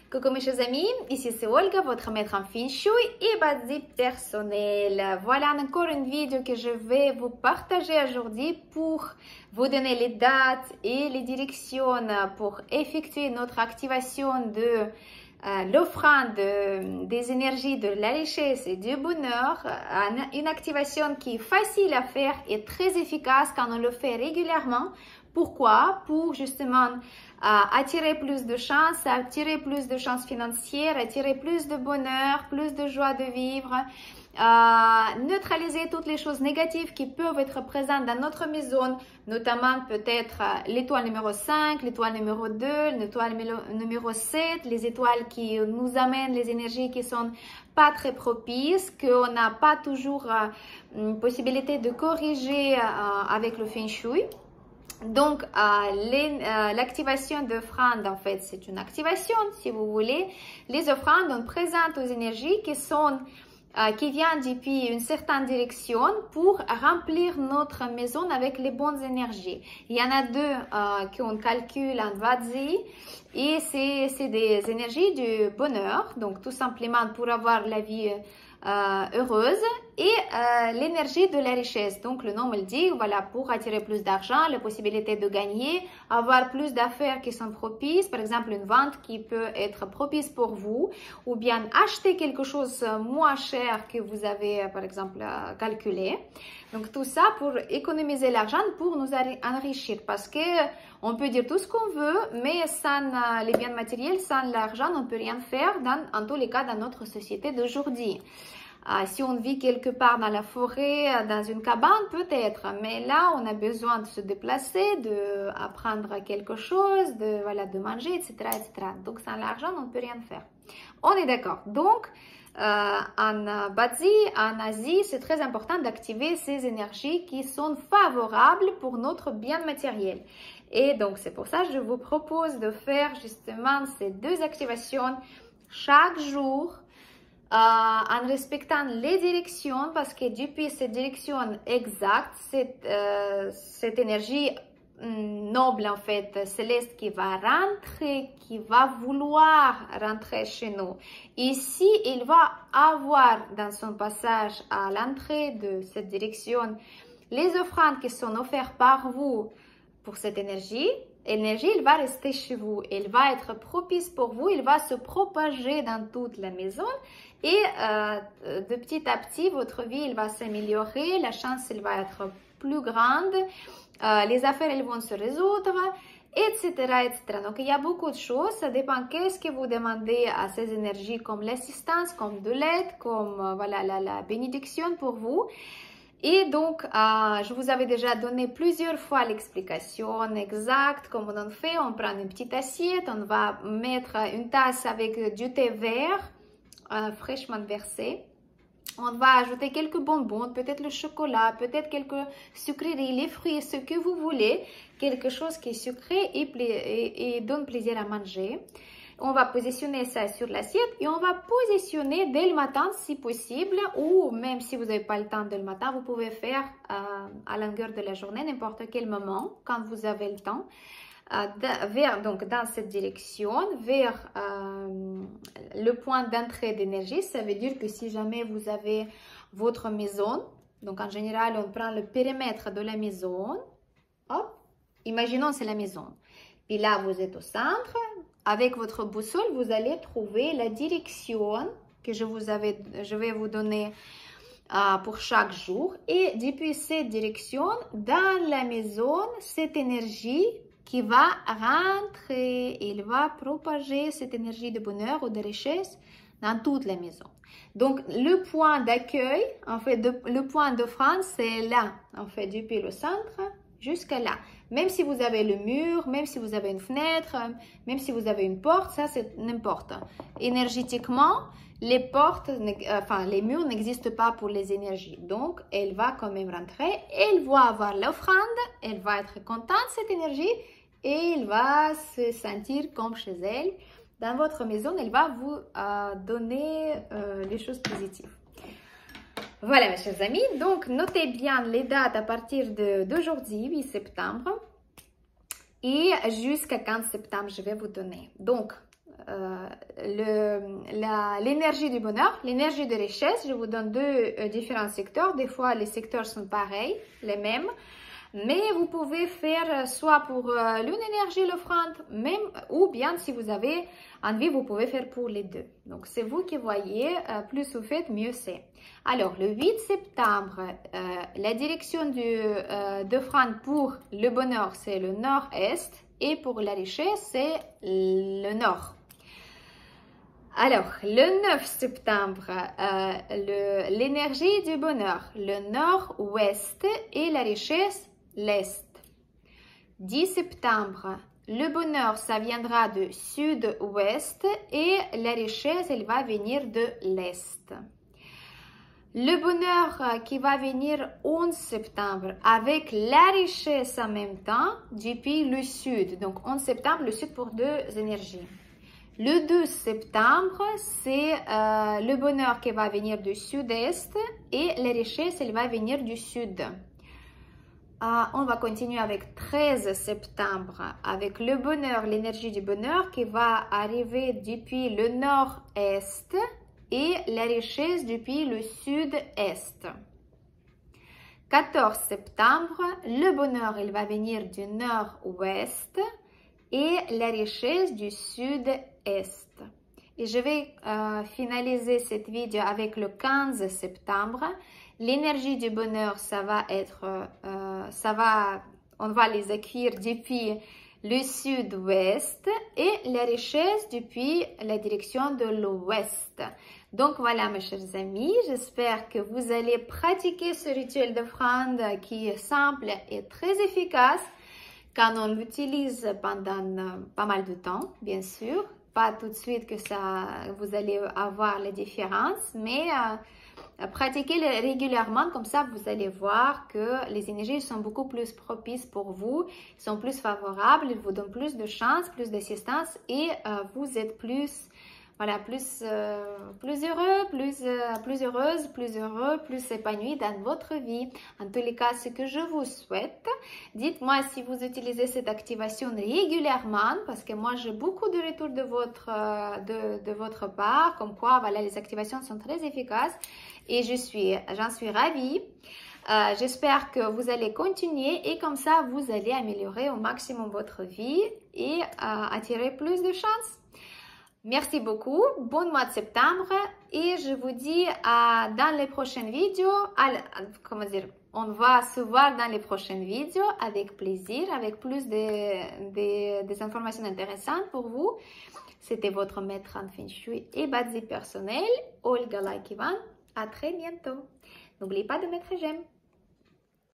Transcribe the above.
Coucou mes chers amis, ici c'est Olga, votre maître en Feng Shui et base personnelle. Voilà encore une vidéo que je vais vous partager aujourd'hui pour vous donner les dates et les directions pour effectuer notre activation de l'offrande des énergies de la richesse et du bonheur. Une activation qui est facile à faire et très efficace quand on le fait régulièrement. Pourquoi? Pour justement attirer plus de chance, attirer plus de chances financières, attirer plus de bonheur, plus de joie de vivre, neutraliser toutes les choses négatives qui peuvent être présentes dans notre maison, notamment peut-être l'étoile numéro 5, l'étoile numéro 2, l'étoile numéro 7, les étoiles qui nous amènent les énergies qui sont pas très propices, qu'on n'a pas toujours une possibilité de corriger avec le Feng Shui. Donc, l'activation d'offrande, en fait, c'est une activation, si vous voulez. Les offrandes, on présente aux énergies qui viennent depuis une certaine direction pour remplir notre maison avec les bonnes énergies. Il y en a deux qu'on calcule en Vadzi et c'est des énergies du bonheur, donc tout simplement pour avoir la vie heureuse, et l'énergie de la richesse. Donc le nom me le dit, voilà, pour attirer plus d'argent, la possibilité de gagner, avoir plus d'affaires qui sont propices, par exemple une vente qui peut être propice pour vous, ou bien acheter quelque chose moins cher que vous avez par exemple calculé. Donc tout ça pour économiser l'argent, pour nous enrichir, parce que on peut dire tout ce qu'on veut, mais sans les biens matériels, sans l'argent, on ne peut rien faire en tous les cas dans notre société d'aujourd'hui. Si on vit quelque part dans la forêt, dans une cabane, peut-être, mais là, on a besoin de se déplacer, d'apprendre quelque chose, de manger, etc., etc. Donc, sans l'argent, on ne peut rien faire. On est d'accord. Donc, en Badzi, en Asie, c'est très important d'activer ces énergies qui sont favorables pour notre bien matériel. Et donc, c'est pour ça que je vous propose de faire justement ces deux activations chaque jour, en respectant les directions, parce que depuis cette direction exacte, cette énergie noble en fait, céleste, qui va rentrer, qui va vouloir rentrer chez nous. Ici, il va avoir dans son passage à l'entrée de cette direction les offrandes qui sont offertes par vous pour cette énergie. L'énergie, il va rester chez vous, il va être propice pour vous, il va se propager dans toute la maison et de petit à petit, votre vie, il va s'améliorer, la chance, elle va être plus grande, les affaires, elles vont se résoudre, etc., etc. Donc, il y a beaucoup de choses, ça dépend qu'est-ce que vous demandez à ces énergies comme l'assistance, comme de l'aide, comme voilà, la bénédiction pour vous. Et donc, je vous avais déjà donné plusieurs fois l'explication exacte, comment on fait. On prend une petite assiette, on va mettre une tasse avec du thé vert, fraîchement versé. On va ajouter quelques bonbons, peut-être le chocolat, peut-être quelques sucreries, les fruits, ce que vous voulez. Quelque chose qui est sucré et donne plaisir à manger. On va positionner ça sur l'assiette et on va positionner dès le matin si possible, ou même si vous n'avez pas le temps dès le matin, vous pouvez faire à longueur de la journée, n'importe quel moment, quand vous avez le temps, donc dans cette direction, vers le point d'entrée d'énergie. Ça veut dire que si jamais vous avez votre maison, donc en général, on prend le périmètre de la maison, hop, imaginons c'est la maison, puis là vous êtes au centre. Avec votre boussole, vous allez trouver la direction que je vais vous donner pour chaque jour. Et depuis cette direction, dans la maison, cette énergie qui va rentrer, il va propager cette énergie de bonheur ou de richesse dans toute la maison. Donc, le point d'accueil, en fait, le point d'offrande, c'est là, en fait, depuis le centre jusqu'à là. Même si vous avez le mur, même si vous avez une fenêtre, même si vous avez une porte, ça c'est n'importe. Énergétiquement, les portes, enfin les murs n'existent pas pour les énergies. Donc, elle va quand même rentrer, elle va avoir l'offrande, elle va être contente cette énergie et elle va se sentir comme chez elle. Dans votre maison, elle va vous donner les choses positives. Voilà mes chers amis, donc notez bien les dates à partir d'aujourd'hui, 8 septembre, et jusqu'à 15 septembre, je vais vous donner. Donc, l'énergie du bonheur, l'énergie de richesse. Je vous donne deux différents secteurs. Des fois, les secteurs sont pareils, les mêmes. Mais vous pouvez faire soit pour l'une énergie, l'offrande, même, ou bien si vous avez envie, vous pouvez faire pour les deux. Donc, c'est vous qui voyez, plus vous faites, mieux c'est. Alors, le 8 septembre, la direction d'offrande pour le bonheur, c'est le nord-est, et pour la richesse, c'est le nord. Alors, le 9 septembre, l'énergie du bonheur, le nord-ouest, et la richesse, l'Est. 10 septembre, le bonheur, ça viendra de sud-ouest et la richesse, elle va venir de l'Est. Le bonheur qui va venir 11 septembre avec la richesse en même temps depuis le sud. Donc 11 septembre, le sud pour deux énergies. Le 12 septembre, c'est le bonheur qui va venir du sud-est et la richesse, elle va venir du sud. On va continuer avec 13 septembre, avec le bonheur, l'énergie du bonheur qui va arriver depuis le nord-est et la richesse depuis le sud-est. 14 septembre, le bonheur, il va venir du nord-ouest et la richesse du sud-est. Et je vais finaliser cette vidéo avec le 15 septembre. L'énergie du bonheur, ça va être, on va les accueillir depuis le sud-ouest et la richesse depuis la direction de l'ouest. Donc voilà mes chers amis, j'espère que vous allez pratiquer ce rituel d'offrande qui est simple et très efficace quand on l'utilise pendant pas mal de temps, bien sûr. Pas tout de suite que vous allez avoir les différences, mais pratiquez-le régulièrement, comme ça vous allez voir que les énergies sont beaucoup plus propices pour vous, sont plus favorables, ils vous donnent plus de chance, plus d'assistance et vous êtes plus heureux, plus heureuse, plus heureux, plus épanoui dans votre vie. En tous les cas, ce que je vous souhaite, dites-moi si vous utilisez cette activation régulièrement, parce que moi j'ai beaucoup de retours de votre part, comme quoi voilà, les activations sont très efficaces et j'en suis ravie. J'espère que vous allez continuer et comme ça vous allez améliorer au maximum votre vie et attirer plus de chance. Merci beaucoup, bon mois de septembre et je vous dis dans les prochaines vidéos, on va se voir dans les prochaines vidéos avec plaisir, avec plus des informations intéressantes pour vous. C'était votre maître en Feng Shui et Bazi personnel, Olga Laikivan. À très bientôt. N'oubliez pas de mettre j'aime.